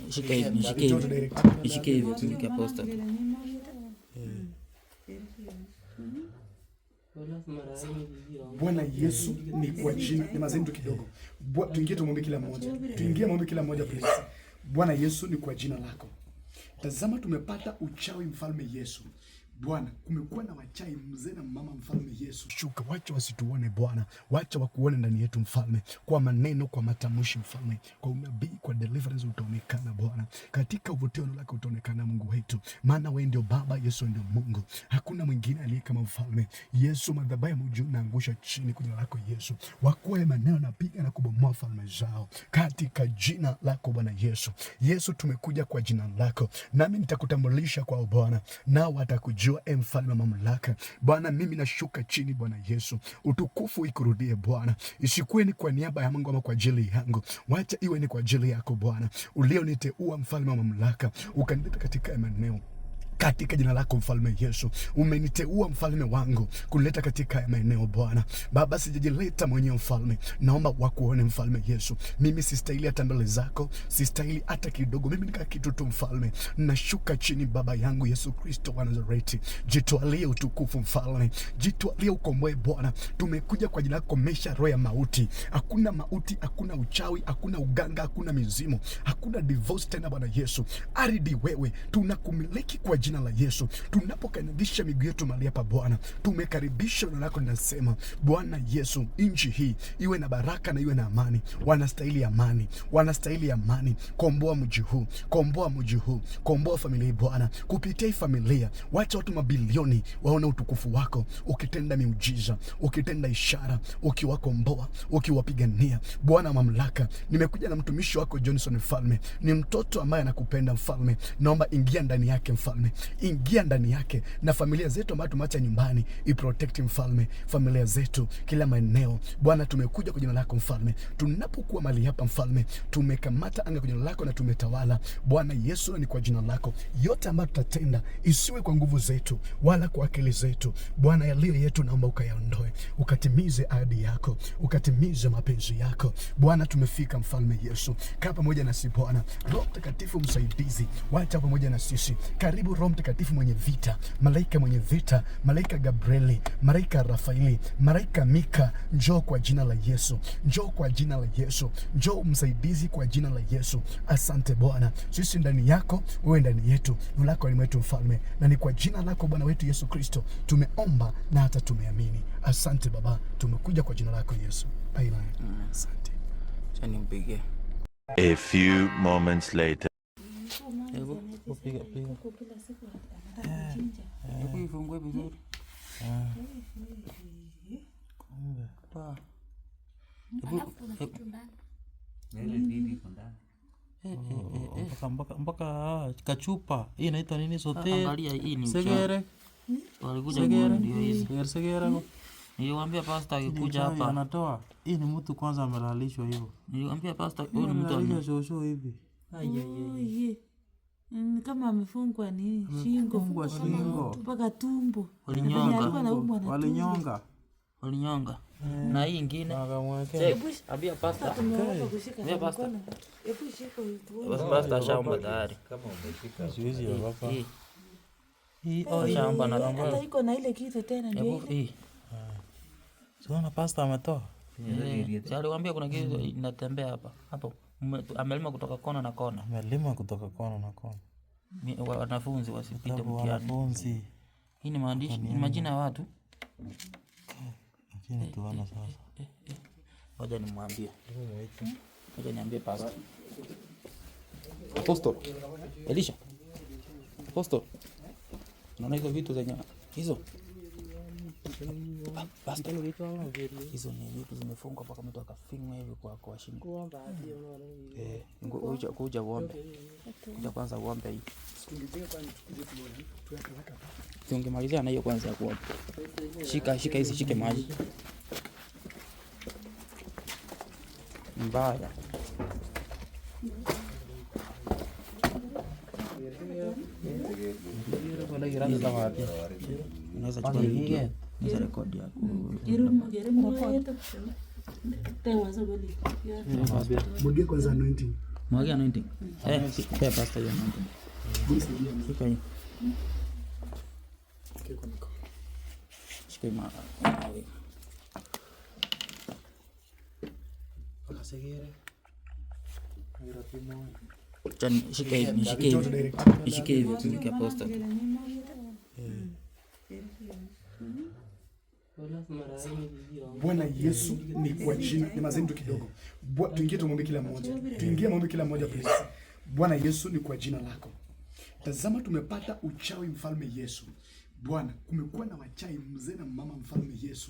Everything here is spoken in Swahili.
Shika hivi, nishike hivi tuweke posta. Bwana Yesu ni kwa jina ni mazendo kidogo. Tuingie tumombe kila mmoja. Tuingie muombe kila mmoja please. Bwana Yesu ni kwa jina lako. Tazama tumepata uchawi mfalme Yesu. Bwana, kumekuwa na wachai mzee na mama mfalme Yesu. Shuka, wacha wasituone Bwana. Wacha wakuone ndani yetu mfalme. Kwa maneno, kwa matamshi mfalme. Kwa unabii, kwa deliverance utaonekana Bwana. Katika uvutio lako utaonekana Mungu wetu. Maana wewe ndio Baba, Yesu ndio Mungu. Hakuna mwingine aliye kama mfalme. Yesu, madhabahu ya mjuu naangusha chini kwa jina lako Yesu. Wakuwe maneno napiga na kubomoa falme zao. Katika jina lako Bwana Yesu. Yesu, tumekuja kwa jina lako. Nami nitakutambulisha kwa Bwana. Nao watakujua mfalme wa mamlaka. Bwana, mimi nashuka chini Bwana Yesu. Utukufu ikurudie Bwana. Isikuwe ni kwa niaba ya Mungu ama kwa ajili yangu. Wacha iwe ni kwa ajili yako Bwana. Ulioniteua mfalme wa mamlaka. Ukanileta katika maeneo. Katika jina lako mfalme Yesu, umeniteua mfalme wangu kuleta katika maeneo Bwana. Baba, sijajileta mwenyewe mfalme, naomba wakuone mfalme Yesu. Mimi sistahili hata mbele zako, sistahili hata kidogo. Mimi nika kitu tu mfalme, nashuka chini Baba yangu Yesu Kristo wa Nazareti. Jitwalie utukufu mfalme, jitwalie ukomboe Bwana. Tumekuja kwa jina lako, komesha roho ya mauti. Hakuna mauti, hakuna uchawi, hakuna uganga, hakuna mizimu, hakuna divorce tena Bwana Yesu. Aridi wewe, tunakumiliki kwa jina la Yesu. Tunapokaribisha miguu yetu mahali hapa Bwana, tumekaribisha neno lako. Ninasema Bwana Yesu, nchi hii iwe na baraka na iwe na amani. Wanastahili amani, wanastahili amani. Komboa mji huu, komboa mji huu, komboa familia Bwana. Kupitia familia, wacha watu mabilioni waone utukufu wako, ukitenda miujiza, ukitenda ishara, ukiwakomboa, ukiwapigania Bwana mamlaka. Nimekuja na mtumishi wako Johnson mfalme, ni mtoto ambaye anakupenda mfalme. Naomba ingia ndani yake mfalme, ingia ndani yake na familia zetu ambazo tumeacha nyumbani, iprotect mfalme familia zetu kila maeneo Bwana. Tumekuja kwa jina lako mfalme, tunapokuwa mali hapa mfalme, tumekamata anga kwa jina lako na tumetawala Bwana Yesu. Ni kwa jina lako yote ambayo tutatenda isiwe kwa nguvu zetu wala kwa akili zetu Bwana. Yaliyo yetu naomba ukayaondoe, ukatimize ahadi yako, ukatimize mapenzi yako Bwana. Tumefika mfalme Yesu, kaa pamoja nasi Bwana. Roho Mtakatifu msaidizi, wacha pamoja na sisi. Karibu Roho Mtakatifu mwenye vita, malaika mwenye vita, malaika Gabrieli, malaika Rafaeli, malaika Mika, njoo kwa jina la Yesu, njoo kwa jina la Yesu, njoo msaidizi kwa jina la Yesu. Asante Bwana, sisi ndani yako, wewe ndani yetu, neno lako ni mwetu mfalme, na ni kwa jina lako Bwana wetu Yesu Kristo tumeomba na hata tumeamini. Asante Baba, tumekuja kwa jina lako Yesu. Amen. Asante. Chani mpige. A few moments later. Piga. Hebu ifungue vizuri. Pa. Mpaka kachupa. Hii inaitwa nini sote? Angalia hii ni segere. Walikuja ndio hizi. Segere. Niliwaambia pastor akikuja hapa anatoa. Hii ni mtu kwanza amelalishwa hivyo. Niliwaambia pastor huyu ni mtu analishwa hivi. Kama amefungwa ni shingo mpaka tumbo. Walinyonga. Na hii nyingine abia pasta. Abia pasta. Hebu shika hiyo. Pasta shamba tayari. Kama umeshika siwezi ya baba. Hii shamba na hata iko na ile kitu tena ndio hii. Sio pasta ametoa. Sasa aliwaambia kuna kitu inatembea hapa. Hapo. Amelima kutoka kona na kona. Wanafunzi wasipite mtihani. Hii ni maandishi, ni majina ya watu. Lakini tuona sasa. Ngoja nimwambie. Ngoja niambie pastor. Apostle. Elisha. Apostle. Unaona hizo vitu zenye hizo? Pastor, hizo ni vitu zimefungwa mpaka mtu akafinywa hivi kwa shingo. Kuja uombe. Kuja kwanza uombe hii. Tungemalizia na hiyo kwanza ya kuomba. Shika hizi, shike maji. Mbaya. Unaweza chukua video. Unaweza rekodi yako. Mwage kwanza anointing. Mwagi anointing. Pea pastor hiyo anointing. Shika hii. Shika hii mwagi. Shika hivi, nishike hivi. Nishike hivi tumike apostle. Bwana Yesu ni kwa jina. Ni mazendo kidogo. Tuingie tumwombe kila mmoja. Tuingie muombe kila mmoja please. Bwana Yesu ni kwa jina lako. Tazama tumepata uchawi mfalme Yesu. Bwana, kumekuwa na wachawi mzee na mama mfalme Yesu.